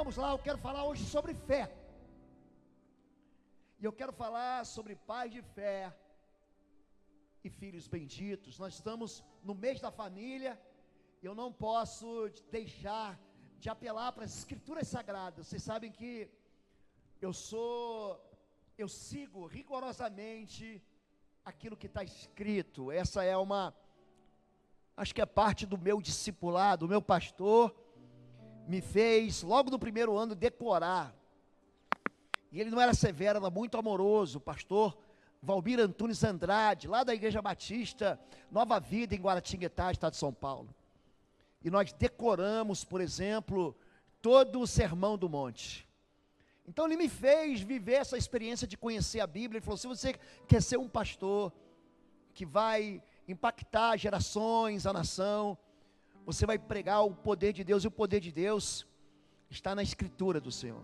Vamos lá, eu quero falar hoje sobre fé. E eu quero falar sobre pais de fé e filhos benditos. Nós estamos no mês da família. Eu não posso deixar de apelar para as escrituras sagradas. Vocês sabem que eu sigo rigorosamente aquilo que está escrito. Essa é acho que é parte do meu discipulado. O meu pastor me fez, logo no primeiro ano, decorar. E ele não era severo, era muito amoroso. O pastor Valmir Antunes Andrade, lá da Igreja Batista Nova Vida, em Guaratinguetá, estado de São Paulo. E nós decoramos, por exemplo, todo o Sermão do Monte. Então ele me fez viver essa experiência de conhecer a Bíblia. Ele falou: se você quer ser um pastor que vai impactar gerações, a nação, você vai pregar o poder de Deus, e o poder de Deus está na Escritura do Senhor.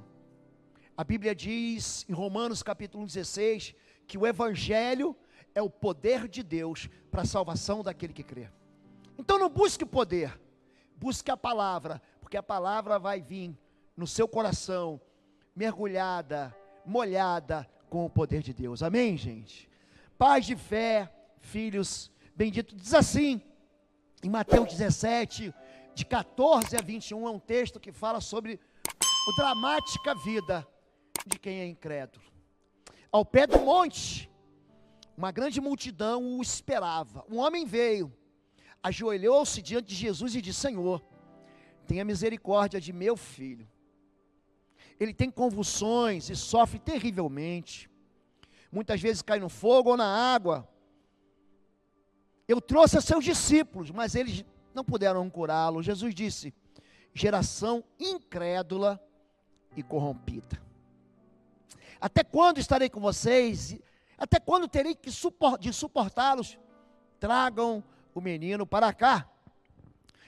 A Bíblia diz, em Romanos capítulo 16, que o Evangelho é o poder de Deus para a salvação daquele que crê. Então não busque poder, busque a palavra, porque a palavra vai vir no seu coração, mergulhada, molhada com o poder de Deus. Amém, gente? Pais de fé, filhos benditos. Diz assim, em Mateus 17, de 14 a 21, é um texto que fala sobre a dramática vida de quem é incrédulo. Ao pé do monte, uma grande multidão o esperava. Um homem veio, ajoelhou-se diante de Jesus e disse: Senhor, tenha misericórdia de meu filho. Ele tem convulsões e sofre terrivelmente. Muitas vezes cai no fogo ou na água. Eu trouxe a seus discípulos, mas eles não puderam curá-lo. Jesus disse: geração incrédula e corrompida. Até quando estarei com vocês? Até quando terei que suportá-los? Tragam o menino para cá.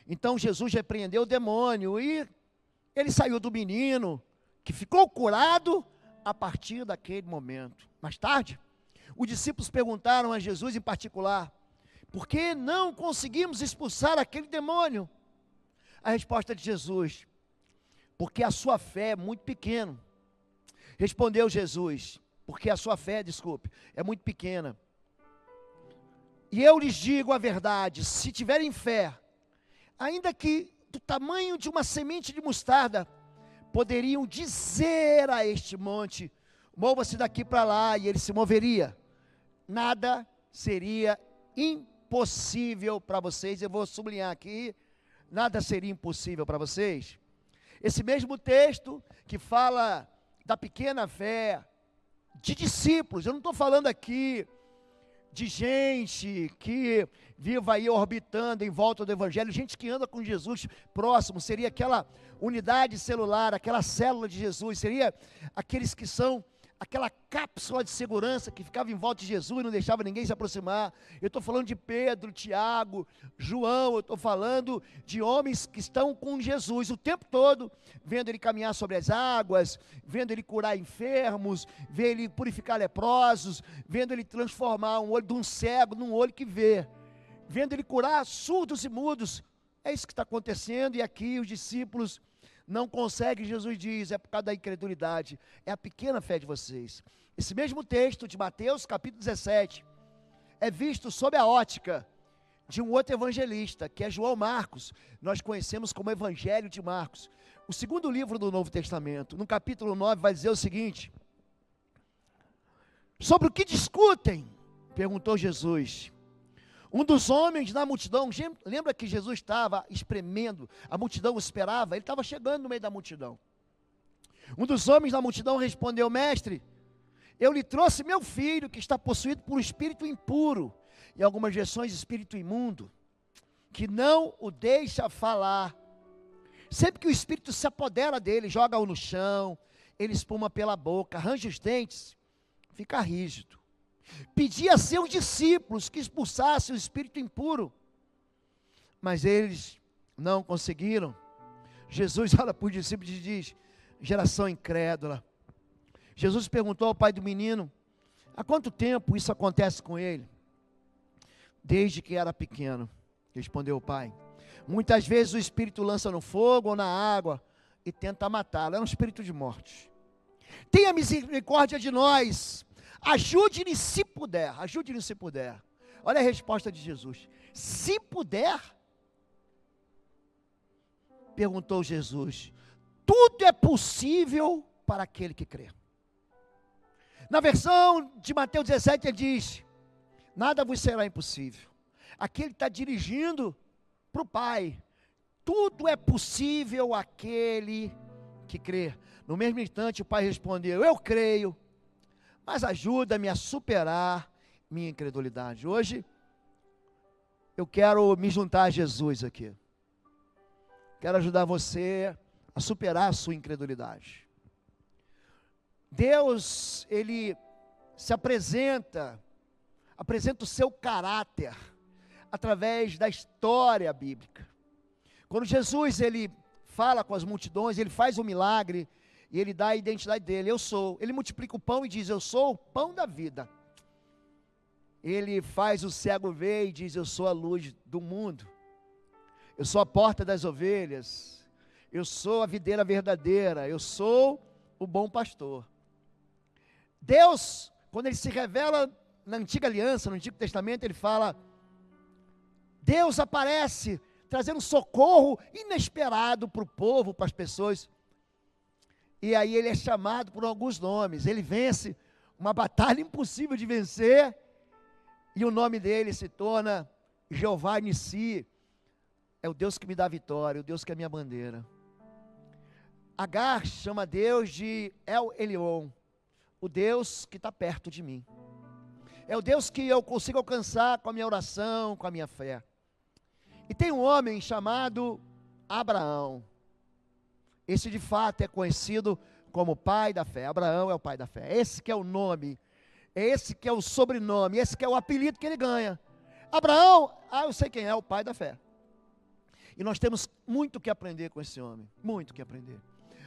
Então Jesus repreendeu o demônio e ele saiu do menino, que ficou curado a partir daquele momento. Mais tarde, os discípulos perguntaram a Jesus em particular: por que não conseguimos expulsar aquele demônio? A resposta de Jesus: porque a sua fé é muito pequena. Respondeu Jesus: porque a sua fé, é muito pequena. E eu lhes digo a verdade: se tiverem fé, ainda que do tamanho de uma semente de mostarda, poderiam dizer a este monte: mova-se daqui para lá, e ele se moveria. Nada seria impossível para vocês. Eu vou sublinhar aqui: nada seria impossível para vocês. Esse mesmo texto que fala da pequena fé de discípulos, eu não estou falando aqui de gente que viva aí orbitando em volta do Evangelho, gente que anda com Jesus próximo, seria aquela unidade celular, aquela célula de Jesus, seria aqueles que são aquela cápsula de segurança que ficava em volta de Jesus e não deixava ninguém se aproximar. Eu estou falando de Pedro, Tiago, João, eu estou falando de homens que estão com Jesus o tempo todo, vendo ele caminhar sobre as águas, vendo ele curar enfermos, vendo ele purificar leprosos, vendo ele transformar um olho de um cego num olho que vê, vendo ele curar surdos e mudos. É isso que está acontecendo, e aqui os discípulos não consegue. Jesus diz: é por causa da incredulidade, é a pequena fé de vocês. Esse mesmo texto de Mateus capítulo 17, é visto sob a ótica de um outro evangelista, que é João Marcos. Nós conhecemos como Evangelho de Marcos, o segundo livro do Novo Testamento. No capítulo 9 vai dizer o seguinte: sobre o que discutem? Perguntou Jesus. Um dos homens na multidão, lembra que Jesus estava espremendo, a multidão o esperava, ele estava chegando no meio da multidão. Um dos homens na multidão respondeu: mestre, eu lhe trouxe meu filho, que está possuído por um espírito impuro, em algumas versões espírito imundo, que não o deixa falar. Sempre que o espírito se apodera dele, joga-o no chão, ele espuma pela boca, arranja os dentes, fica rígido. Pedi a seus discípulos que expulsassem o espírito impuro, mas eles não conseguiram. Jesus olha para os discípulos e diz: geração incrédula. Jesus perguntou ao pai do menino: há quanto tempo isso acontece com ele? Desde que era pequeno, respondeu o pai. Muitas vezes o espírito lança no fogo ou na água, e tenta matá-lo. É um espírito de morte. Tenha misericórdia de nós. Ajude-nos se puder. Ajude-nos se puder. Olha a resposta de Jesus. Se puder, perguntou Jesus, tudo é possível para aquele que crê. Na versão de Mateus 17 ele diz, nada vos será impossível. Aqui ele está dirigindo para o Pai. Tudo é possível àquele que crê. No mesmo instante o Pai respondeu, eu creio, mas ajuda-me a superar minha incredulidade. Hoje eu quero me juntar a Jesus aqui. Quero ajudar você a superar a sua incredulidade. Deus, Ele se apresenta o seu caráter através da história bíblica. Quando Jesus, Ele fala com as multidões, Ele faz um milagre e Ele dá a identidade dele, eu sou. Ele multiplica o pão e diz, eu sou o pão da vida. Ele faz o cego ver e diz, eu sou a luz do mundo. Eu sou a porta das ovelhas. Eu sou a videira verdadeira. Eu sou o bom pastor. Deus, quando Ele se revela na antiga aliança, no Antigo Testamento, Ele fala, Deus aparece trazendo socorro inesperado para o povo, para as pessoas. E aí Ele é chamado por alguns nomes. Ele vence uma batalha impossível de vencer. E o nome dele se torna Jeová Nissi. É o Deus que me dá a vitória, o Deus que é a minha bandeira. Agar chama Deus de El Elyon, o Deus que está perto de mim. É o Deus que eu consigo alcançar com a minha oração, com a minha fé. E tem um homem chamado Abraão. Esse de fato é conhecido como pai da fé. Abraão é o pai da fé. Esse que é o nome, esse que é o sobrenome, esse que é o apelido que ele ganha. Abraão, eu sei quem é, o pai da fé. E nós temos muito que aprender com esse homem, muito que aprender.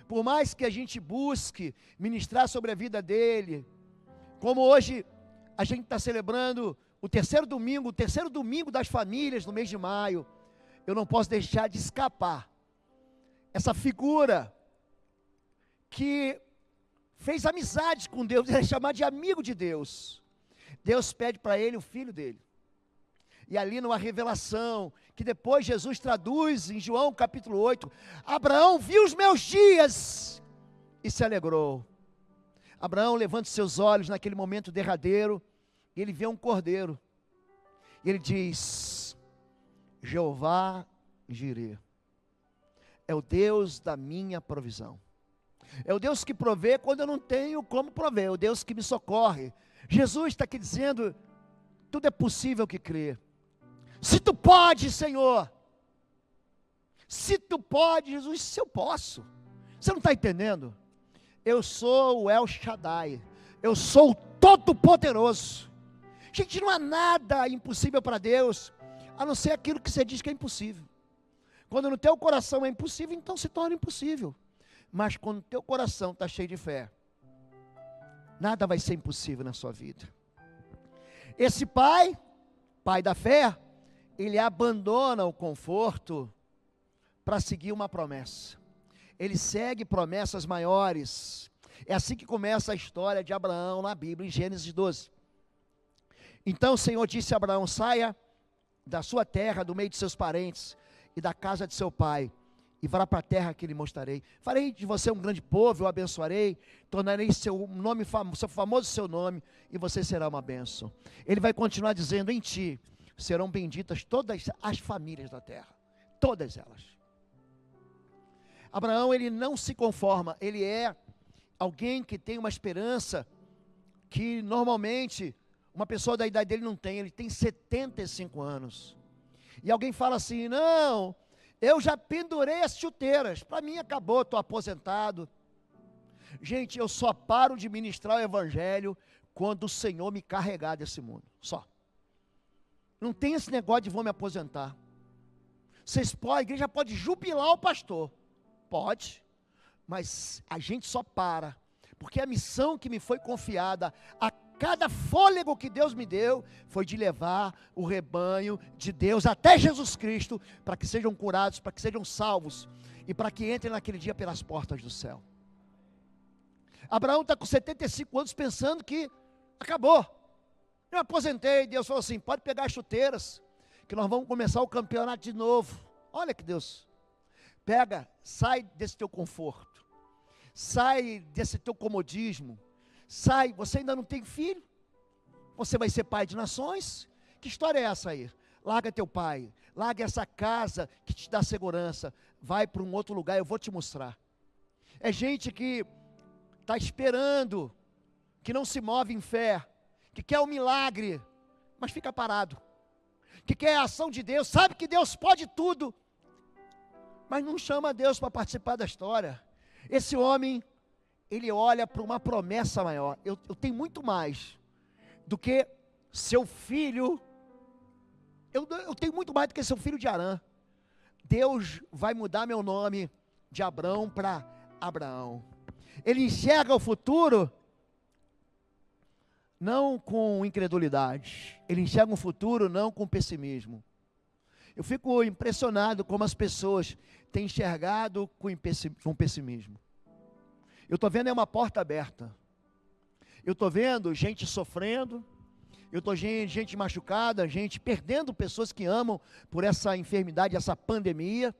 Por mais que a gente busque ministrar sobre a vida dele, como hoje a gente está celebrando o terceiro domingo das famílias no mês de maio, eu não posso deixar de escapar essa figura que fez amizade com Deus, ele é chamado de amigo de Deus. Deus pede para ele o filho dele. E ali numa revelação, que depois Jesus traduz em João capítulo 8, Abraão viu os meus dias e se alegrou. Abraão levanta seus olhos naquele momento derradeiro, e ele vê um cordeiro. E ele diz, Jeová Jireh, é o Deus da minha provisão. É o Deus que provê quando eu não tenho como prover, é o Deus que me socorre. Jesus está aqui dizendo, tudo é possível que crê. Se tu pode, Senhor, se tu pode, Jesus, se eu posso. Você não está entendendo? Eu sou o El Shaddai, eu sou o Todo-Poderoso. Gente, não há nada impossível para Deus, a não ser aquilo que você diz que é impossível. Quando no teu coração é impossível, então se torna impossível. Mas quando o teu coração está cheio de fé, nada vai ser impossível na sua vida. Esse pai da fé, ele abandona o conforto para seguir uma promessa. Ele segue promessas maiores. É assim que começa a história de Abraão na Bíblia, em Gênesis 12. Então o Senhor disse a Abraão, saia da sua terra, do meio de seus parentes e da casa de seu pai, e vá para a terra que lhe mostrarei. Farei de você um grande povo, eu abençoarei, tornarei seu nome famoso seu nome, e você será uma bênção. Ele vai continuar dizendo, em ti serão benditas todas as famílias da terra, todas elas. Abraão, ele não se conforma, ele é alguém que tem uma esperança que normalmente uma pessoa da idade dele não tem. Ele tem 75 anos. E alguém fala assim, não, eu já pendurei as chuteiras, para mim acabou, estou aposentado. Gente, eu só paro de ministrar o evangelho quando o Senhor me carregar desse mundo, só. Não tem esse negócio de vou me aposentar. A igreja pode jubilar o pastor, pode, mas a gente só para, porque a missão que me foi confiada, a cada fôlego que Deus me deu, foi de levar o rebanho de Deus até Jesus Cristo, para que sejam curados, para que sejam salvos, e para que entrem naquele dia pelas portas do céu. Abraão está com 75 anos pensando que acabou. Eu aposentei, Deus falou assim, pode pegar as chuteiras, que nós vamos começar o campeonato de novo. Olha que Deus, pega, sai desse teu conforto, sai desse teu comodismo, sai, você ainda não tem filho, você vai ser pai de nações, que história é essa aí? Larga teu pai, larga essa casa que te dá segurança, vai para um outro lugar, eu vou te mostrar. É gente que está esperando, que não se move em fé, que quer um milagre, mas fica parado, que quer a ação de Deus, sabe que Deus pode tudo, mas não chama Deus para participar da história. Esse homem, ele olha para uma promessa maior. Eu tenho muito mais do que seu filho, eu tenho muito mais do que seu filho de Arã. Deus vai mudar meu nome de Abrão para Abraão. Ele enxerga o futuro não com incredulidade, ele enxerga um futuro não com pessimismo. Eu fico impressionado como as pessoas têm enxergado com pessimismo. Eu estou vendo uma porta aberta, eu estou vendo gente sofrendo, eu estou vendo gente machucada, gente perdendo pessoas que amam por essa enfermidade, essa pandemia,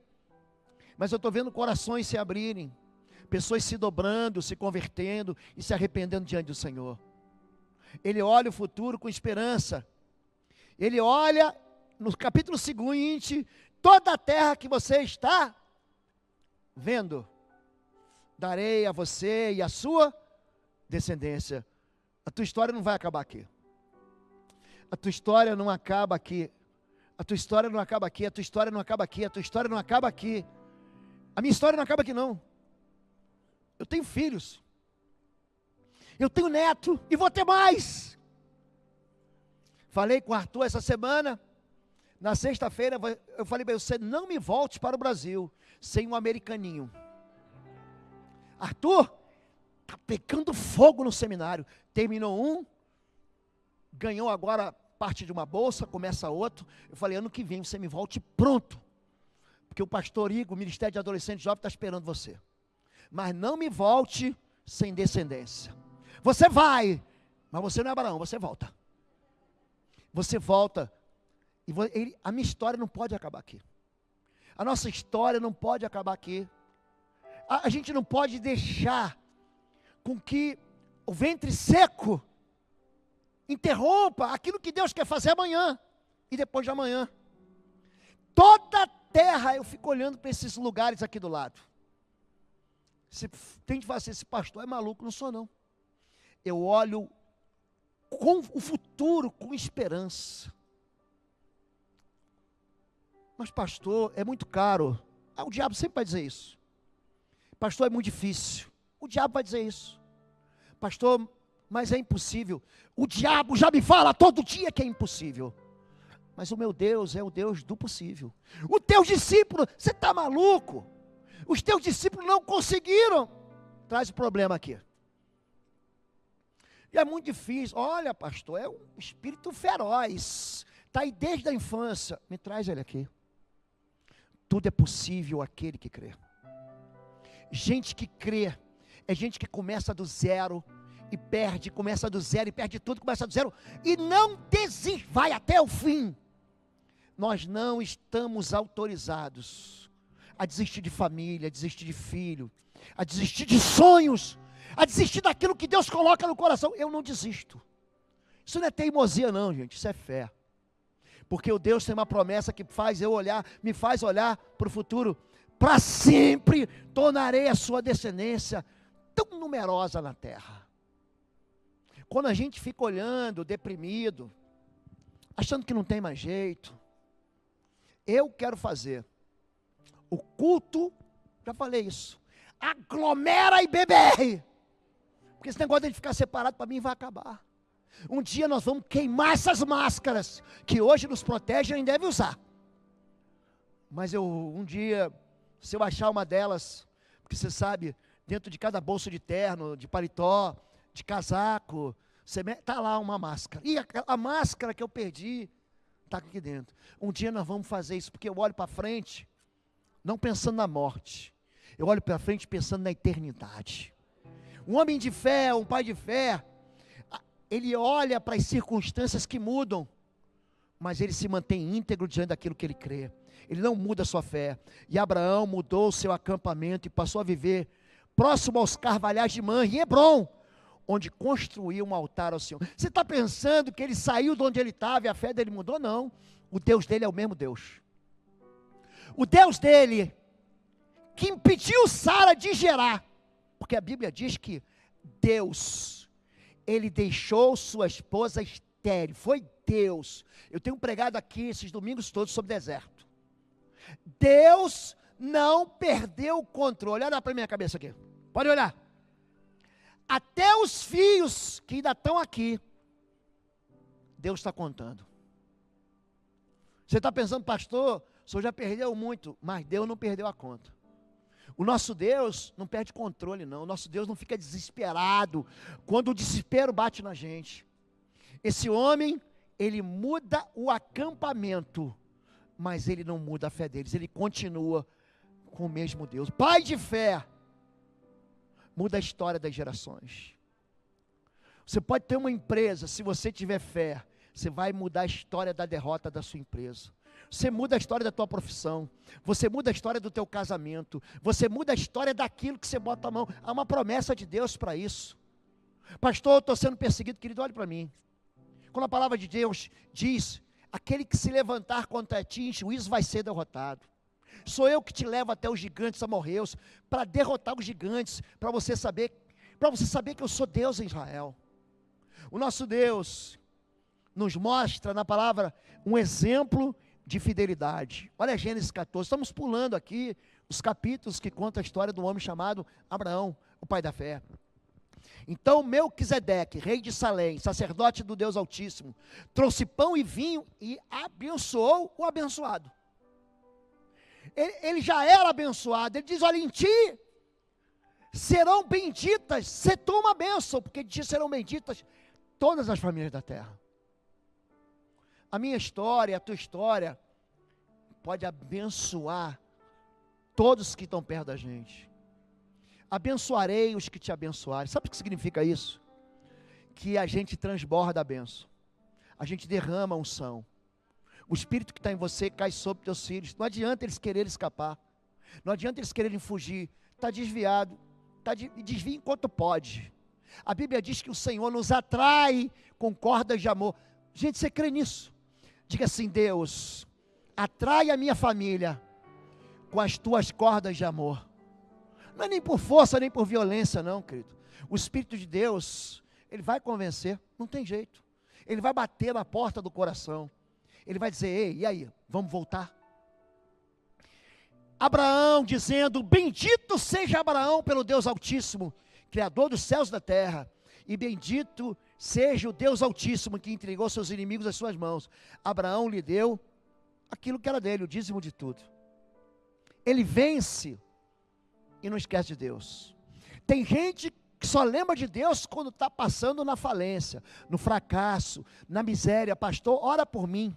mas eu estou vendo corações se abrirem, pessoas se dobrando, se convertendo e se arrependendo diante do Senhor. Ele olha o futuro com esperança. Ele olha, no capítulo seguinte, toda a terra que você está vendo, darei a você e a sua descendência. A tua história não vai acabar aqui. A tua história não acaba aqui. A tua história não acaba aqui. A tua história não acaba aqui. A tua história não acaba aqui. A minha história não acaba aqui não. Eu tenho filhos. Eu tenho neto e vou ter mais. Falei com o Arthur essa semana. Na sexta-feira eu falei para ele, você não me volte para o Brasil sem um americaninho. Arthur, está pegando fogo no seminário. Terminou um, ganhou agora parte de uma bolsa, começa outro. Eu falei, ano que vem você me volte pronto. Porque o pastor Igor, o Ministério de Adolescente e Jovem, está esperando você. Mas não me volte sem descendência. Você vai, mas você não é Abraão, você volta. Você volta. A minha história não pode acabar aqui. A nossa história não pode acabar aqui. A gente não pode deixar com que o ventre seco interrompa aquilo que Deus quer fazer amanhã e depois de amanhã. Toda a terra, eu fico olhando para esses lugares aqui do lado. Você tem de fazer, esse pastor é maluco, não sou não. Eu olho com o futuro com esperança. Mas pastor, é muito caro. O diabo sempre vai dizer isso. Pastor, é muito difícil. O diabo vai dizer isso. Pastor, mas é impossível. O diabo já me fala todo dia que é impossível. Mas o meu Deus é o Deus do possível. O teu discípulo, você está maluco? Os teus discípulos não conseguiram. Traz o problema aqui. E é muito difícil. Olha, pastor, é um espírito feroz. Está aí desde a infância. Me traz ele aqui. Tudo é possível àquele que crê. Gente que crê é gente que começa do zero e perde, começa do zero e perde tudo, começa do zero e não desiste, vai até o fim. Nós não estamos autorizados a desistir de família, a desistir de filho, a desistir de sonhos, a desistir daquilo que Deus coloca no coração. Eu não desisto. Isso não é teimosia não, gente, isso é fé. Porque o Deus tem uma promessa que faz eu olhar, me faz olhar para o futuro. Para sempre tornarei a sua descendência tão numerosa na terra. Quando a gente fica olhando, deprimido, achando que não tem mais jeito, eu quero fazer o culto, já falei isso, aglomera e BBR, porque esse negócio de ficar separado para mim vai acabar. Um dia nós vamos queimar essas máscaras, que hoje nos protegem e deve usar. Mas um dia, se eu achar uma delas, porque você sabe, dentro de cada bolso de terno, de paletó, de casaco, Está lá uma máscara. E a máscara que eu perdi está aqui dentro. Um dia nós vamos fazer isso, porque eu olho para frente, não pensando na morte. Eu olho para frente pensando na eternidade. Um homem de fé, um pai de fé, ele olha para as circunstâncias que mudam, mas ele se mantém íntegro diante daquilo que ele crê. Ele não muda a sua fé. E Abraão mudou o seu acampamento e passou a viver próximo aos carvalhais de Mamre, em Hebrom, onde construiu um altar ao Senhor. Você está pensando que ele saiu de onde ele estava e a fé dele mudou? Não. O Deus dele é o mesmo Deus. O Deus dele, que impediu Sara de gerar, porque a Bíblia diz que Deus, ele deixou sua esposa estéril, foi Deus. Eu tenho pregado aqui esses domingos todos sobre deserto. Deus não perdeu o controle. Olha para a minha cabeça aqui, pode olhar. Até os fios que ainda estão aqui, Deus está contando. Você está pensando, pastor, o senhor já perdeu muito, mas Deus não perdeu a conta. O nosso Deus não perde controle não, o nosso Deus não fica desesperado, quando o desespero bate na gente. Esse homem, ele muda o acampamento, mas ele não muda a fé deles, ele continua com o mesmo Deus. Pai de fé, muda a história das gerações. Você pode ter uma empresa, se você tiver fé, você vai mudar a história da derrota da sua empresa. Você muda a história da tua profissão, você muda a história do teu casamento, você muda a história daquilo que você bota a mão. Há uma promessa de Deus para isso. Pastor, eu estou sendo perseguido, querido, olhe para mim. Quando a palavra de Deus diz, aquele que se levantar contra ti, em juízo vai ser derrotado. Sou eu que te levo até os gigantes amorreus, para derrotar os gigantes, para você saber que eu sou Deus em Israel. O nosso Deus nos mostra na palavra um exemplo de fidelidade. Olha Gênesis 14, estamos pulando aqui os capítulos que contam a história do homem chamado Abraão, o pai da fé. Então Melquisedeque, rei de Salém, sacerdote do Deus Altíssimo, trouxe pão e vinho e abençoou o abençoado. Ele já era abençoado, ele diz, olha, em ti serão benditas, se tu uma bênção, porque de ti serão benditas todas as famílias da terra. A minha história, a tua história, pode abençoar todos que estão perto da gente. Abençoarei os que te abençoarem. Sabe o que significa isso? Que a gente transborda a bênção, a gente derrama a unção. O Espírito que está em você cai sobre teus filhos. Não adianta eles quererem escapar, não adianta eles quererem fugir. Está desviado, desvia enquanto pode. A Bíblia diz que o Senhor nos atrai com cordas de amor. Gente, você crê nisso? Diga assim, Deus, atrai a minha família com as tuas cordas de amor. Não é nem por força, nem por violência não, querido. O Espírito de Deus, ele vai convencer, não tem jeito. Ele vai bater na porta do coração. Ele vai dizer, ei, e aí, vamos voltar? Abraão dizendo, bendito seja Abraão pelo Deus Altíssimo, Criador dos céus e da terra, e bendito seja o Deus Altíssimo que entregou seus inimigos às suas mãos. Abraão lhe deu aquilo que era dele, o dízimo de tudo. Ele vence e não esquece de Deus. Tem gente que só lembra de Deus quando está passando na falência, no fracasso, na miséria. Pastor, ora por mim,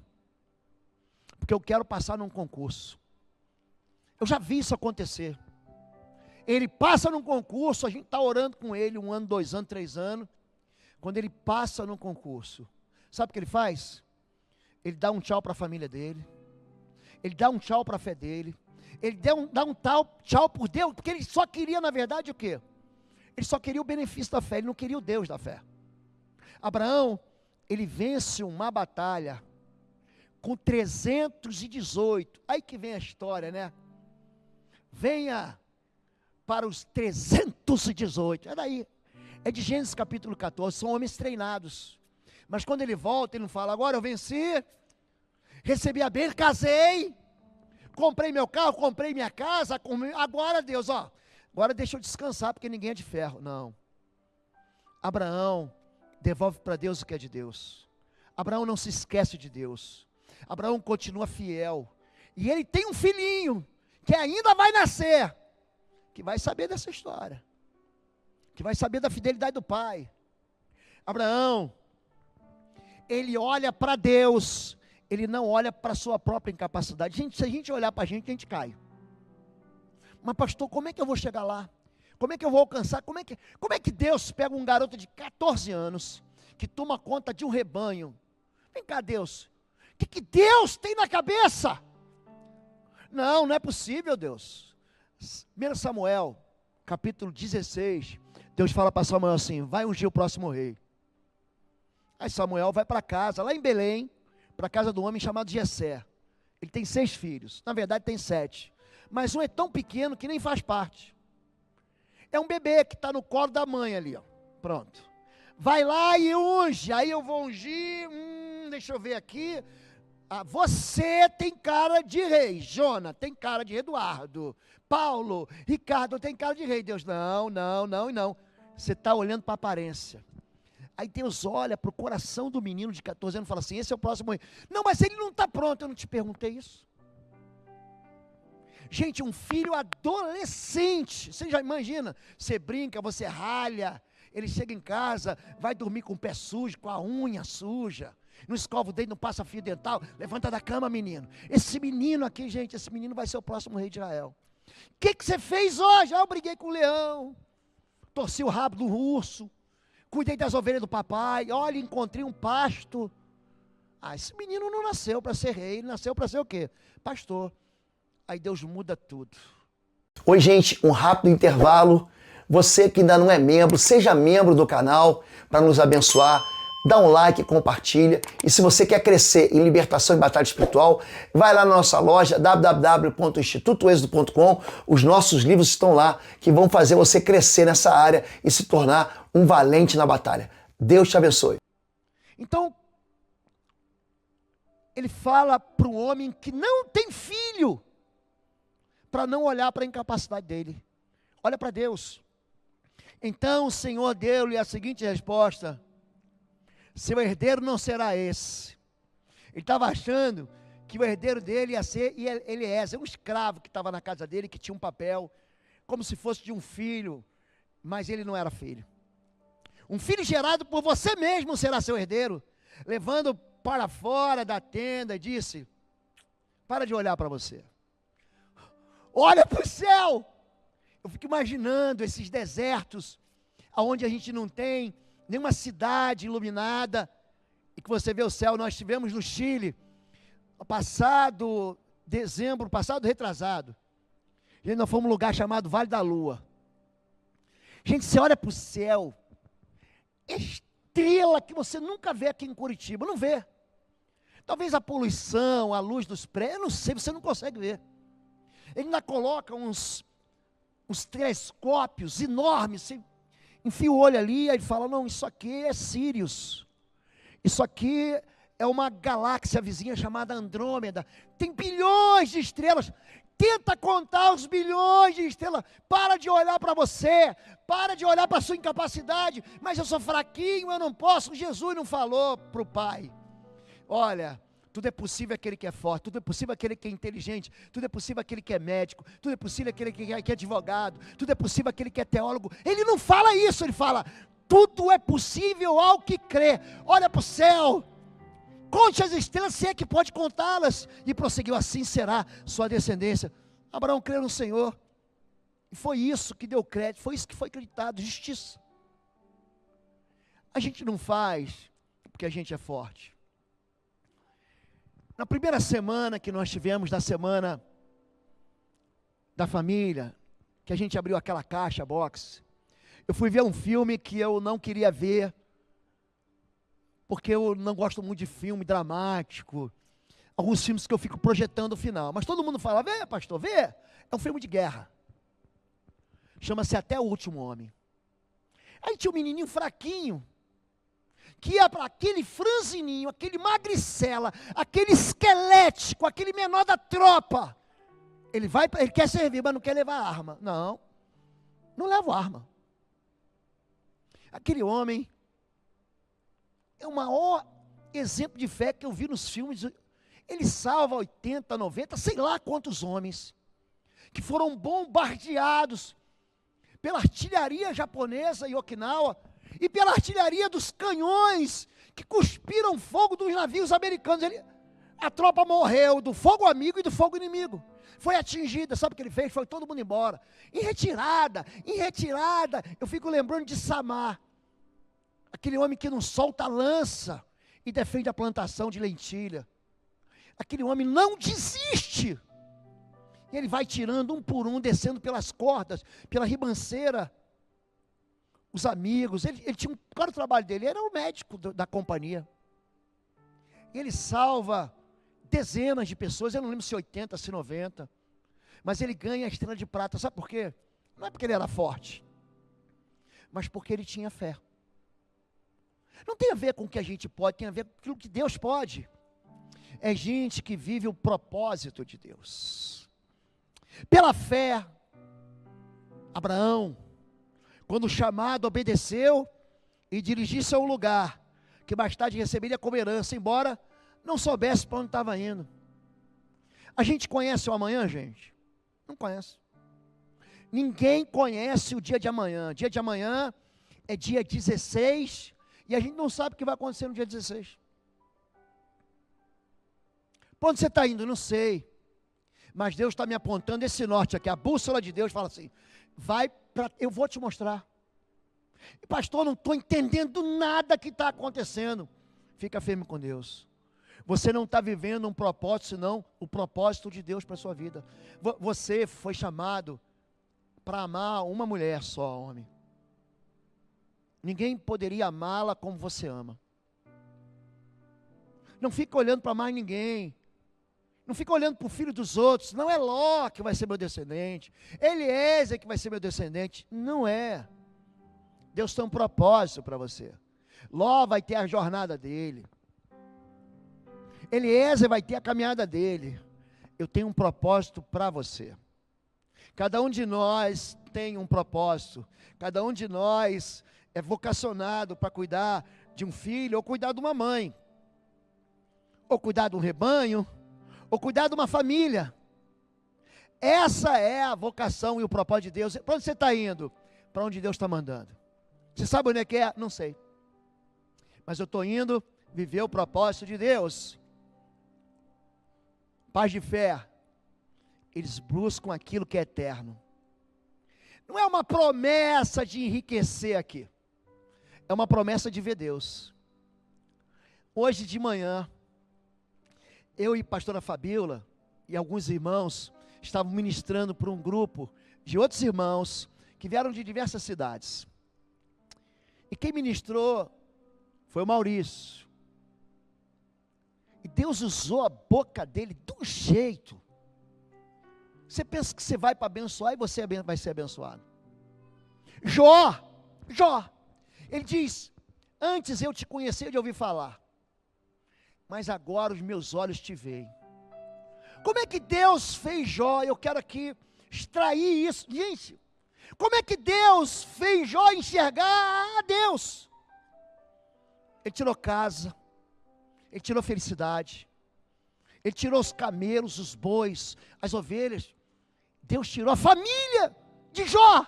porque eu quero passar num concurso. Eu já vi isso acontecer. Ele passa num concurso, a gente está orando com ele 1 ano, 2 anos, 3 anos. Quando ele passa num concurso, sabe o que ele faz? Ele dá um tchau para a família dele, ele dá um tchau para a fé dele, ele dá um tchau por Deus, porque ele só queria, na verdade, o quê? Ele só queria o benefício da fé, ele não queria o Deus da fé. Abraão, ele vence uma batalha com 318, aí que vem a história, né? Venha para os 318, é daí, é de Gênesis capítulo 14, são homens treinados, mas quando ele volta, ele não fala, agora eu venci, recebi a bênção, casei, comprei meu carro, comprei minha casa, agora Deus, ó, agora deixa eu descansar, porque ninguém é de ferro, não. Abraão devolve para Deus o que é de Deus. Abraão não se esquece de Deus, Abraão continua fiel, e ele tem um filhinho, que ainda vai nascer, que vai saber dessa história, que vai saber da fidelidade do pai. Abraão, ele olha para Deus, ele não olha para a sua própria incapacidade. Gente, se a gente olhar para a gente cai. Mas pastor, como é que eu vou chegar lá? Como é que eu vou alcançar? Como é que Deus pega um garoto de 14 anos, que toma conta de um rebanho? Vem cá, Deus, o que Deus tem na cabeça? Não é possível, Deus. 1 Samuel, capítulo 16, Deus fala para Samuel assim: vai ungir o próximo rei. Aí Samuel vai para casa, lá em Belém, para a casa de um homem chamado Jessé. Ele tem 6 filhos, na verdade tem 7, mas um é tão pequeno que nem faz parte. É um bebê que está no colo da mãe ali, ó. Pronto. Vai lá e unge. Aí eu vou ungir, deixa eu ver aqui. Você tem cara de rei. Jona tem cara de Eduardo. Paulo, Ricardo tem cara de rei. Deus, não. Você está olhando para a aparência. Aí Deus olha para o coração do menino de 14 anos e fala assim: esse é o próximo rei. Não, mas ele não está pronto. Eu não te perguntei isso. Gente, um filho adolescente, você já imagina, você brinca, você ralha, ele chega em casa, vai dormir com o pé sujo, com a unha suja, não escova o dedo, não passa fio dental, levanta da cama, menino. Esse menino aqui, gente, esse menino vai ser o próximo rei de Israel. O que você fez hoje? Eu briguei com o leão, torci o rabo do urso, cuidei das ovelhas do papai, olha, encontrei um pasto. Esse menino não nasceu para ser rei, ele nasceu para ser o quê? Pastor. Aí Deus muda tudo. Oi, gente, um rápido intervalo. Você que ainda não é membro, seja membro do canal para nos abençoar. Dá um like, compartilha. E se você quer crescer em libertação e batalha espiritual, vai lá na nossa loja www.institutoexodo.com. Os nossos livros estão lá que vão fazer você crescer nessa área e se tornar um valente na batalha. Deus te abençoe. Então, ele fala para um homem que não tem filho, para não olhar para a incapacidade dele. Olha para Deus. Então o Senhor deu-lhe a seguinte resposta: seu herdeiro não será esse. Ele estava achando que o herdeiro dele ia ser Eliezer, um escravo que estava na casa dele, que tinha um papel, como se fosse de um filho, mas ele não era filho. Um filho gerado por você mesmo será seu herdeiro. Levando para fora da tenda, disse: para de olhar para você. Olha para o céu. Eu fico imaginando esses desertos, onde a gente não tem nenhuma cidade iluminada, e que você vê o céu. Nós tivemos no Chile, passado dezembro, passado retrasado, nós fomos num lugar chamado Vale da Lua. Gente, você olha para o céu, estrela que você nunca vê aqui em Curitiba, não vê. Talvez a poluição, a luz dos prédios, eu não sei, você não consegue ver. Ele ainda coloca uns telescópios enormes, você enfia o olho ali, aí ele fala: não, isso aqui é Sirius, isso aqui é uma galáxia vizinha chamada Andrômeda, tem bilhões de estrelas. Tenta contar os bilhões de estrelas. Para de olhar para você, para de olhar para a sua incapacidade. Mas eu sou fraquinho, eu não posso. Jesus não falou para o Pai: olha, tudo é possível aquele que é forte, tudo é possível aquele que é inteligente, tudo é possível aquele que é médico, tudo é possível aquele que é advogado, tudo é possível aquele que é teólogo. Ele não fala isso, ele fala: tudo é possível ao que crê. Olha para o céu, conte as estrelas, se é que pode contá-las. E prosseguiu: assim será sua descendência. Abraão creu no Senhor, e foi isso que deu crédito, foi isso que foi acreditado, justiça. A gente não faz porque a gente é forte. Na primeira semana que nós tivemos, na semana da família, que a gente abriu aquela caixa box, eu fui ver um filme que eu não queria ver, porque eu não gosto muito de filme dramático, alguns filmes que eu fico projetando o final, mas todo mundo fala: vê, pastor, vê, é um filme de guerra, chama-se Até o Último Homem. Aí tinha um menininho fraquinho, que ia para aquele franzininho, aquele magricela, aquele esquelético, aquele menor da tropa. Ele quer servir, mas não quer levar arma. Não leva arma. Aquele homem é o maior exemplo de fé que eu vi nos filmes. Ele salva 80, 90, sei lá quantos homens, que foram bombardeados pela artilharia japonesa em Okinawa. e pela artilharia dos canhões que cuspiram fogo dos navios americanos. A tropa morreu do fogo amigo e do fogo inimigo. Foi atingida, sabe o que ele fez? Foi todo mundo embora. Em retirada, eu fico lembrando de Samar, aquele homem que não solta a lança e defende a plantação de lentilha. Aquele homem não desiste. E ele vai tirando um por um, descendo pelas cordas, pela ribanceira. Os amigos, ele tinha qual era o trabalho dele? Ele era o médico da companhia. E ele salva dezenas de pessoas, eu não lembro se 80, se 90. Mas ele ganha a estrela de prata, sabe por quê? Não é porque ele era forte, mas porque ele tinha fé. Não tem a ver com o que a gente pode, tem a ver com aquilo que Deus pode. É gente que vive o propósito de Deus. Pela fé, Abraão, quando chamado, obedeceu e dirigiu-se a um lugar que mais tarde receberia como herança, embora não soubesse para onde estava indo. A gente conhece o amanhã, gente? Não conhece. Ninguém conhece o dia de amanhã. Dia de amanhã é dia 16 e a gente não sabe o que vai acontecer no dia 16. Para onde você está indo? Não sei. Mas Deus está me apontando esse norte aqui. A bússola de Deus fala assim: eu vou te mostrar. E pastor, não estou entendendo nada que está acontecendo. Fica firme com Deus. Você não está vivendo um propósito, senão o propósito de Deus para a sua vida. Você foi chamado para amar uma mulher só, homem. Ninguém poderia amá-la como você ama. Não fica olhando para mais ninguém. Não fica olhando para o filho dos outros. Não é Ló que vai ser meu descendente. Eliezer que vai ser meu descendente. Não é. Deus tem um propósito para você. Ló vai ter a jornada dele. Eliezer vai ter a caminhada dele. Eu tenho um propósito para você. Cada um de nós tem um propósito. Cada um de nós é vocacionado para cuidar de um filho, ou cuidar de uma mãe, ou cuidar de um rebanho, ou cuidar de uma família. Essa é a vocação e o propósito de Deus. Para onde você está indo? Para onde Deus está mandando. Você sabe onde é que é? Não sei. Mas eu estou indo viver o propósito de Deus. Pais de fé, eles buscam aquilo que é eterno. Não é uma promessa de enriquecer aqui. É uma promessa de ver Deus. Hoje de manhã, eu e a pastora Fabíola e alguns irmãos estavam ministrando para um grupo de outros irmãos que vieram de diversas cidades. E quem ministrou foi o Maurício. E Deus usou a boca dele de um jeito. Você pensa que você vai para abençoar e você vai ser abençoado. Jó, ele diz: antes eu te conhecia de ouvir falar, mas agora os meus olhos te veem. Como é que Deus fez Jó? Eu quero aqui extrair isso. Gente, como é que Deus fez Jó enxergar a Deus? Ele tirou casa, ele tirou felicidade, ele tirou os camelos, os bois, as ovelhas. Deus tirou a família de Jó.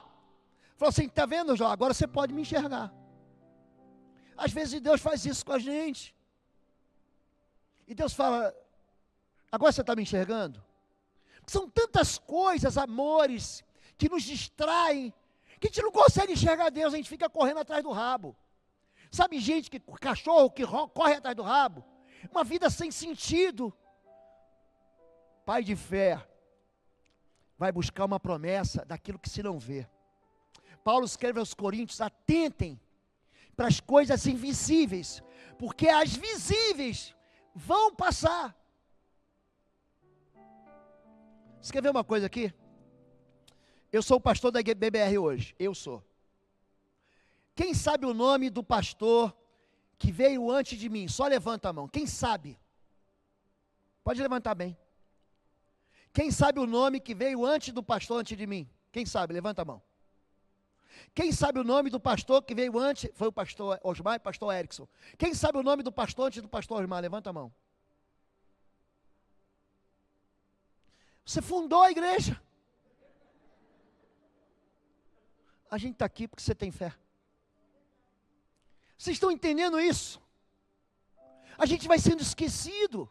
Falou assim: está vendo, Jó? Agora você pode me enxergar. Às vezes Deus faz isso com a gente. E Deus fala: agora você está me enxergando? São tantas coisas, amores, que nos distraem, que a gente não consegue enxergar Deus, a gente fica correndo atrás do rabo. Sabe gente que, cachorro que corre atrás do rabo? Uma vida sem sentido. Pai de fé vai buscar uma promessa daquilo que se não vê. Paulo escreve aos Coríntios: atentem para as coisas invisíveis, porque as visíveis vão passar. Escrever uma coisa aqui. Eu sou o pastor da BBR hoje. Eu sou. Quem sabe o nome do pastor que veio antes de mim? Só levanta a mão. Quem sabe? Pode levantar bem. Quem sabe o nome que veio antes do pastor antes de mim? Quem sabe? Levanta a mão. Quem sabe o nome do pastor que veio antes? Foi o pastor Osmar e o pastor Erickson. Quem sabe o nome do pastor antes do pastor Osmar? Levanta a mão. Você fundou a igreja. A gente está aqui porque você tem fé. Vocês estão entendendo isso? A gente vai sendo esquecido.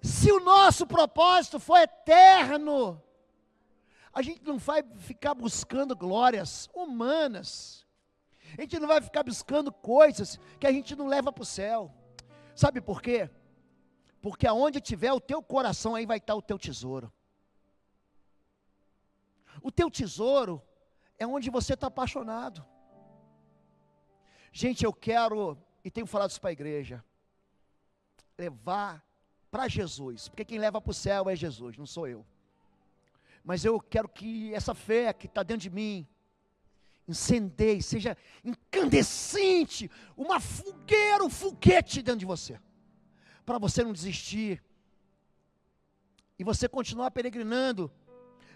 Se o nosso propósito for eterno, a gente não vai ficar buscando glórias humanas. A gente não vai ficar buscando coisas que a gente não leva para o céu. Sabe por quê? Porque aonde tiver o teu coração, aí vai estar o teu tesouro. O teu tesouro é onde você está apaixonado. Gente, eu quero, e tenho falado isso para a igreja, levar para Jesus, porque quem leva para o céu é Jesus, não sou eu. Mas eu quero que essa fé que está dentro de mim, incendeie, seja incandescente, uma fogueira, um foguete dentro de você, para você não desistir, e você continuar peregrinando,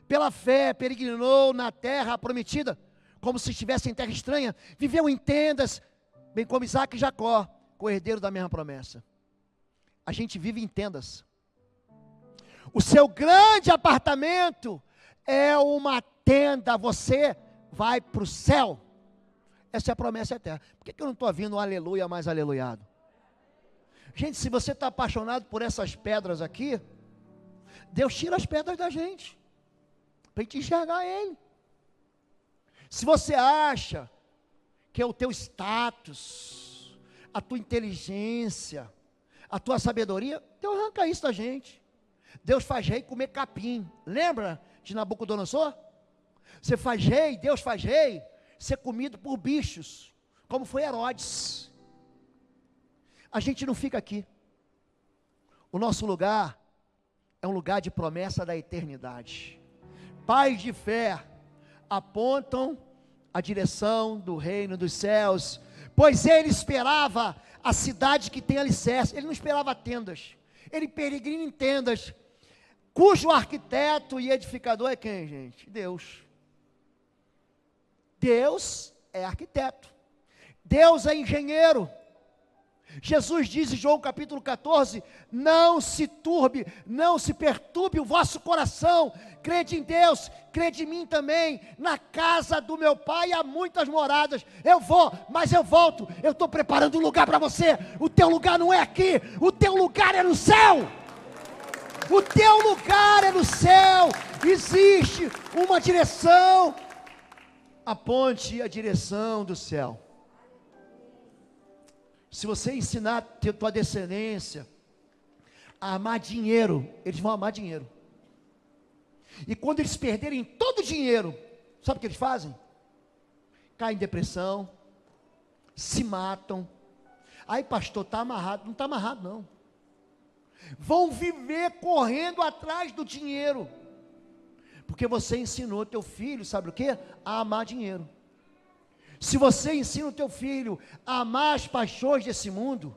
pela fé, peregrinou na terra prometida, como se estivesse em terra estranha, viveu em tendas, bem como Isaac e Jacó, co-herdeiro da mesma promessa. A gente vive em tendas. O seu grande apartamento é uma tenda, você vai para o céu. Essa é a promessa eterna. Por que eu não estou ouvindo um aleluia mais aleluiado? Gente, se você está apaixonado por essas pedras aqui, Deus tira as pedras da gente, para a gente enxergar Ele. Se você acha que é o teu status, a tua inteligência, a tua sabedoria, Deus arranca isso da gente. Deus faz rei comer capim. Lembra de Nabucodonosor? Você faz rei, Deus faz rei ser comido por bichos, como foi Herodes. A gente não fica aqui. O nosso lugar é um lugar de promessa da eternidade. Pais de fé apontam a direção do reino dos céus, pois ele esperava a cidade que tem alicerce. Ele não esperava tendas, ele peregrina em tendas, cujo arquiteto e edificador é quem, gente? Deus. Deus é arquiteto, Deus é engenheiro. Jesus diz em João capítulo 14, não se turbe, não se perturbe o vosso coração, crede em Deus, crede em mim também, na casa do meu pai há muitas moradas, eu vou, mas eu volto, eu estou preparando um lugar para você, o teu lugar não é aqui, o teu lugar é no céu, o teu lugar é no céu, existe uma direção, aponte a direção do céu. Se você ensinar a tua descendência a amar dinheiro, eles vão amar dinheiro. E quando eles perderem todo o dinheiro, sabe o que eles fazem? Caem em depressão, se matam. Aí pastor, está amarrado. Não está amarrado não. Vão viver correndo atrás do dinheiro. Porque você ensinou teu filho, sabe o que? A amar dinheiro. Se você ensina o teu filho a amar as paixões desse mundo,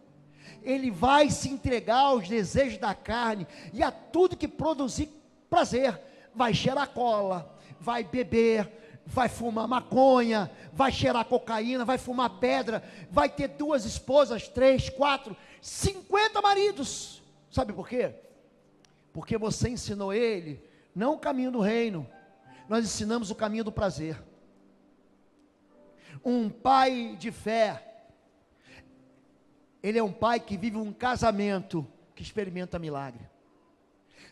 ele vai se entregar aos desejos da carne e a tudo que produzir prazer. Vai cheirar cola, vai beber, vai fumar maconha, vai cheirar cocaína, vai fumar pedra, vai ter 2 esposas, 3, 4, 50 maridos. Sabe por quê? Porque você ensinou ele, não o caminho do reino, nós ensinamos o caminho do prazer. Um pai de fé, ele é um pai que vive um casamento que experimenta milagre.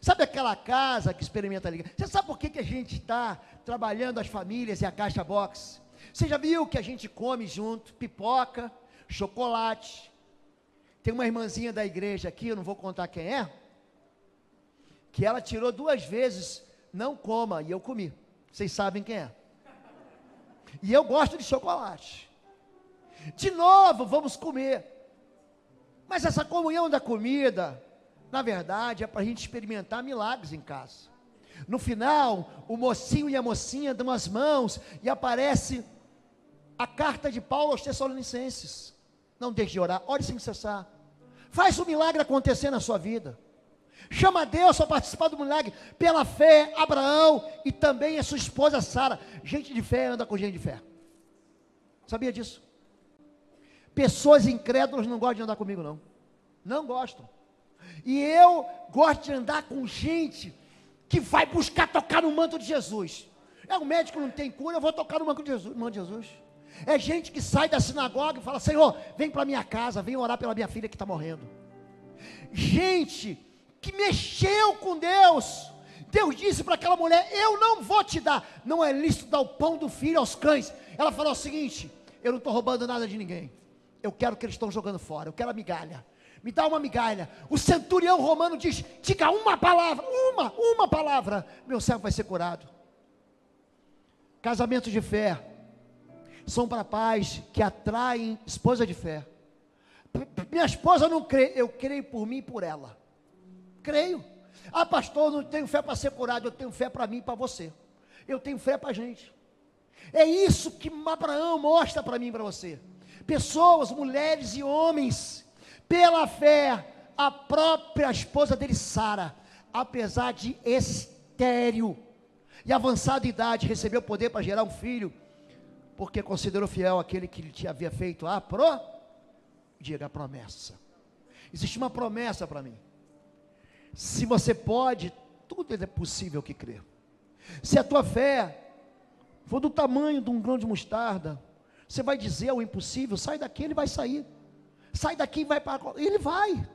Sabe aquela casa que experimenta milagre? Você sabe por que a gente está trabalhando as famílias e a caixa box? Você já viu que a gente come junto, pipoca, chocolate? Tem uma irmãzinha da igreja aqui, eu não vou contar quem é, que ela tirou 2 vezes, não coma, e eu comi. Vocês sabem quem é. E eu gosto de chocolate. De novo, vamos comer. Mas essa comunhão da comida, na verdade, é para a gente experimentar milagres em casa. No final, o mocinho e a mocinha dão as mãos e aparece a carta de Paulo aos Tessalonicenses. Não deixe de orar, ore sem cessar. Faz o milagre acontecer na sua vida. Chama a Deus para participar do milagre. Pela fé, Abraão e também a sua esposa Sara. Gente de fé anda com gente de fé. Sabia disso? Pessoas incrédulas não gostam de andar comigo não. Não gostam. E eu gosto de andar com gente que vai buscar tocar no manto de Jesus. É, o médico não tem cura, eu vou tocar no manto de Jesus. É gente que sai da sinagoga e fala: Senhor, vem para minha casa, vem orar pela minha filha que está morrendo. Gente que mexeu com Deus. Deus disse para aquela mulher: eu não vou te dar, não é lícito dar o pão do filho aos cães. Ela falou o seguinte: eu não estou roubando nada de ninguém, eu quero o que eles estão jogando fora, eu quero a migalha, me dá uma migalha. O centurião romano diz: diga uma palavra, uma palavra, meu servo vai ser curado. Casamento de fé são para pais que atraem esposa de fé. Minha esposa não crê, eu creio por mim e por ela. Creio. Ah, pastor, eu não tenho fé para ser curado, eu tenho fé para mim e para você. Eu tenho fé para a gente. É isso que Abraão mostra para mim e para você. Pessoas, mulheres e homens, pela fé, a própria esposa dele, Sara, apesar de estéril e avançada idade, recebeu poder para gerar um filho, porque considerou fiel aquele que lhe havia feito a promessa. Existe uma promessa para mim. Se você pode, tudo é possível que crê. Se a tua fé for do tamanho de um grão de mostarda, você vai dizer ao impossível: sai daqui, ele vai sair. Sai daqui e vai para... ele vai.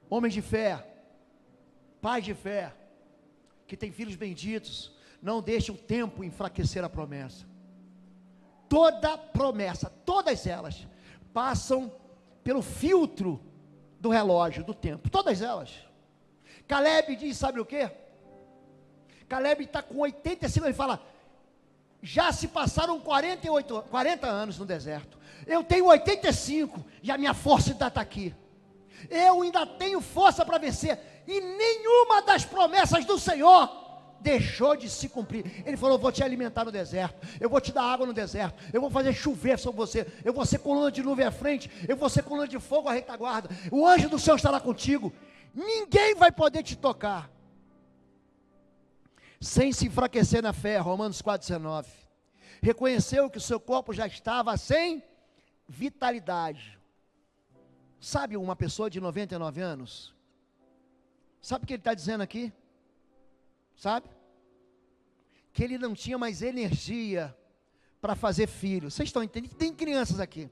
Homens de fé, pais de fé, que têm filhos benditos, não deixem o tempo enfraquecer a promessa. Toda promessa, todas elas, passam pelo filtro do relógio, do tempo, todas elas. Caleb diz, sabe o que? Caleb está com 85, ele fala: já se passaram 40 anos no deserto, eu tenho 85, e a minha força ainda está aqui, eu ainda tenho força para vencer, e nenhuma das promessas do Senhor deixou de se cumprir. Ele falou: eu vou te alimentar no deserto, eu vou te dar água no deserto, eu vou fazer chover sobre você, eu vou ser coluna de nuvem à frente, eu vou ser coluna de fogo à retaguarda, o anjo do Senhor estará contigo, ninguém vai poder te tocar. Sem se enfraquecer na fé, Romanos 4,19, reconheceu que o seu corpo já estava sem vitalidade. Sabe uma pessoa de 99 anos? Sabe o que ele está dizendo aqui? Sabe? Que ele não tinha mais energia para fazer filho. Vocês estão entendendo? Tem crianças aqui.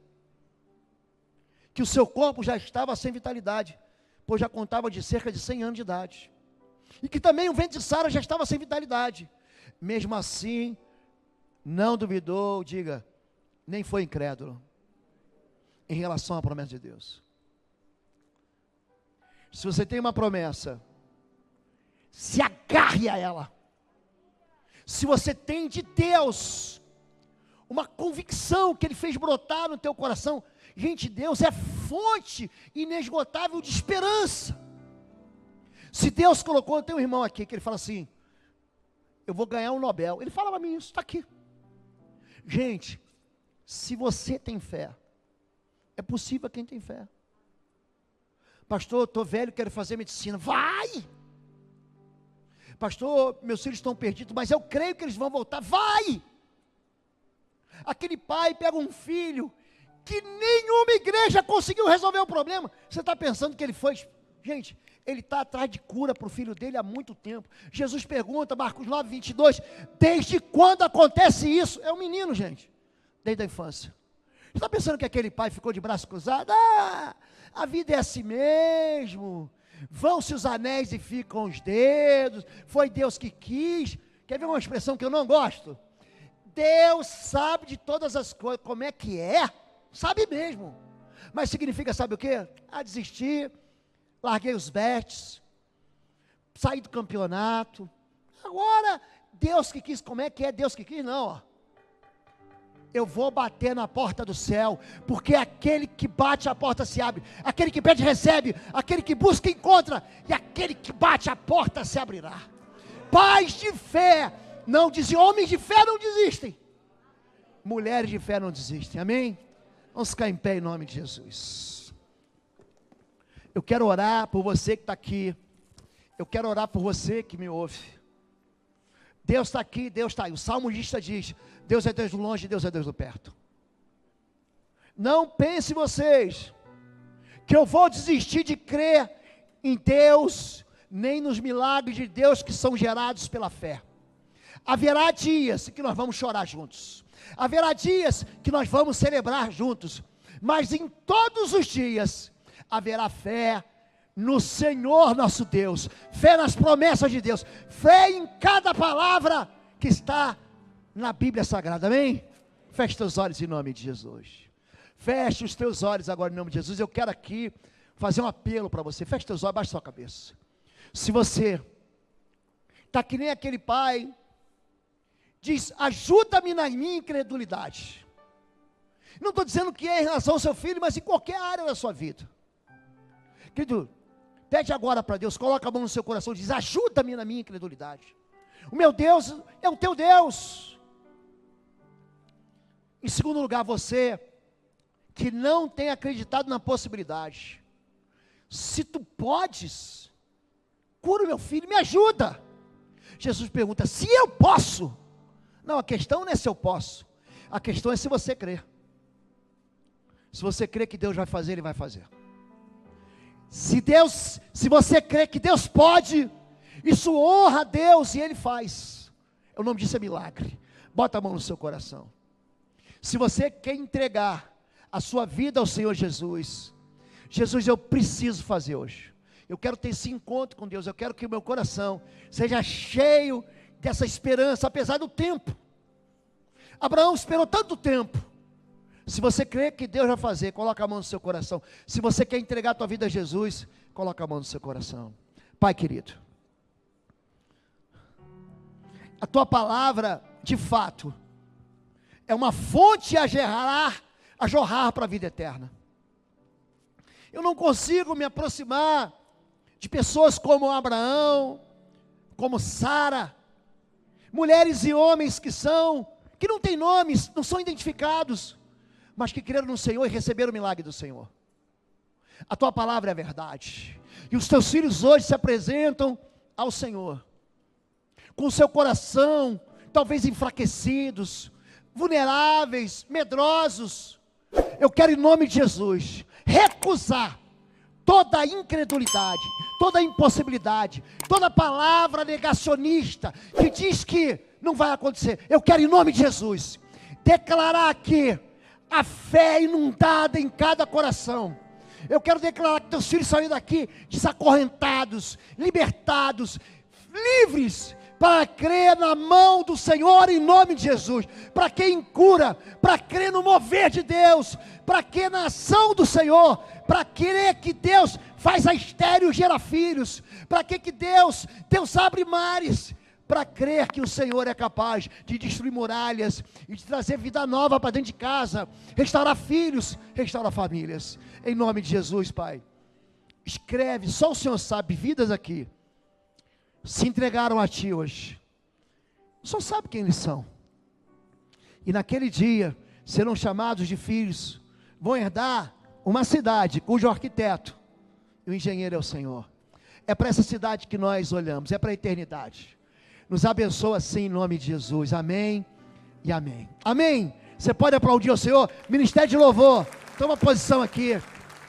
Que o seu corpo já estava sem vitalidade, pois já contava de cerca de 100 anos de idade. E que também o ventre de Sara já estava sem vitalidade. Mesmo assim, não duvidou, diga, nem foi incrédulo em relação à promessa de Deus. Se você tem uma promessa, se agarre a ela. Se você tem de Deus uma convicção que Ele fez brotar no teu coração, gente, Deus é fonte inesgotável de esperança. Se Deus colocou, eu tenho um irmão aqui que ele fala assim: eu vou ganhar um Nobel. Ele fala para mim isso, está aqui. Gente, se você tem fé, é possível quem tem fé. Pastor, eu estou velho, quero fazer medicina. Vai! Pastor, meus filhos estão perdidos, mas eu creio que eles vão voltar. Vai! Aquele pai pega um filho que nenhuma igreja conseguiu resolver o problema. Você está pensando que ele foi... Gente, ele está atrás de cura para o filho dele há muito tempo. Jesus pergunta, Marcos 9, 22, desde quando acontece isso? É um menino, gente, desde a infância. Você está pensando que aquele pai ficou de braço cruzado? Ah, a vida é assim mesmo. Vão-se os anéis e ficam os dedos. Foi Deus que quis. Quer ver uma expressão que eu não gosto? Deus sabe de todas as coisas. Como é que é? Sabe mesmo. Mas significa, sabe o quê? Desistir. Larguei os bets, saí do campeonato. Agora, Deus que quis, como é que é Deus que quis? Não, ó. Eu vou bater na porta do céu, porque aquele que bate a porta se abre, aquele que pede recebe, aquele que busca encontra, e aquele que bate a porta se abrirá. Pais de fé não desistem, homens de fé não desistem, mulheres de fé não desistem, amém? Vamos ficar em pé em nome de Jesus. Eu quero orar por você que está aqui. Eu quero orar por você que me ouve. Deus está aqui, Deus está aí. O salmista diz: Deus é Deus do longe, Deus é Deus do perto. Não pense vocês que eu vou desistir de crer em Deus, nem nos milagres de Deus que são gerados pela fé. Haverá dias que nós vamos chorar juntos. Haverá dias que nós vamos celebrar juntos. Mas em todos os dias haverá fé no Senhor nosso Deus, fé nas promessas de Deus, fé em cada palavra que está na Bíblia Sagrada, amém? Feche teus olhos em nome de Jesus. Feche os teus olhos agora em nome de Jesus. Eu quero aqui fazer um apelo para você. Feche teus olhos, baixe sua cabeça. Se você está que nem aquele pai, diz, ajuda-me na minha incredulidade. Não estou dizendo que é em relação ao seu filho, mas em qualquer área da sua vida. Querido, pede agora para Deus, coloca a mão no seu coração e diz, ajuda-me na minha incredulidade. O meu Deus é o teu Deus. Em segundo lugar, você que não tem acreditado na possibilidade, se tu podes, cura o meu filho, me ajuda. Jesus pergunta, se eu posso? Não, a questão não é se eu posso, a questão é se você crê. Se você crê que Deus vai fazer, Ele vai fazer. Se você crê que Deus pode, isso honra a Deus e Ele faz. O nome disso é milagre. Bota a mão no seu coração. Se você quer entregar a sua vida ao Senhor Jesus, Jesus, eu preciso fazer hoje. Eu quero ter esse encontro com Deus. Eu quero que o meu coração seja cheio dessa esperança, apesar do tempo. Abraão esperou tanto tempo. Se você crê que Deus vai fazer, coloca a mão no seu coração. Se você quer entregar a tua vida a Jesus, coloca a mão no seu coração. Pai querido, a tua palavra, de fato, é uma fonte a jorrar para a vida eterna. Eu não consigo me aproximar de pessoas como Abraão, como Sara, mulheres e homens que não têm nomes, não são identificados, mas que creram no Senhor e receberam o milagre do Senhor. A tua palavra é a verdade, e os teus filhos hoje se apresentam ao Senhor, com o seu coração, talvez enfraquecidos, vulneráveis, medrosos. Eu quero em nome de Jesus, recusar toda incredulidade, toda impossibilidade, toda palavra negacionista, que diz que não vai acontecer. Eu quero em nome de Jesus, declarar aqui, a fé inundada em cada coração. Eu quero declarar que teus filhos saem daqui desacorrentados, libertados, livres, para crer na mão do Senhor em nome de Jesus, para quem cura, para crer no mover de Deus, para crer na ação do Senhor, para crer que Deus faz a estéril gera filhos, para que Deus abre mares, para crer que o Senhor é capaz de destruir muralhas e de trazer vida nova para dentro de casa, restaurar filhos, restaurar famílias, em nome de Jesus, Pai. Escreve, só o Senhor sabe, vidas aqui se entregaram a Ti hoje, o Senhor sabe quem eles são, e naquele dia serão chamados de filhos, vão herdar uma cidade cujo arquiteto e o engenheiro é o Senhor. É para essa cidade que nós olhamos, é para a eternidade. Nos abençoa assim em nome de Jesus, amém e amém. Amém. Você pode aplaudir ao Senhor. Ministério de louvor, toma posição aqui.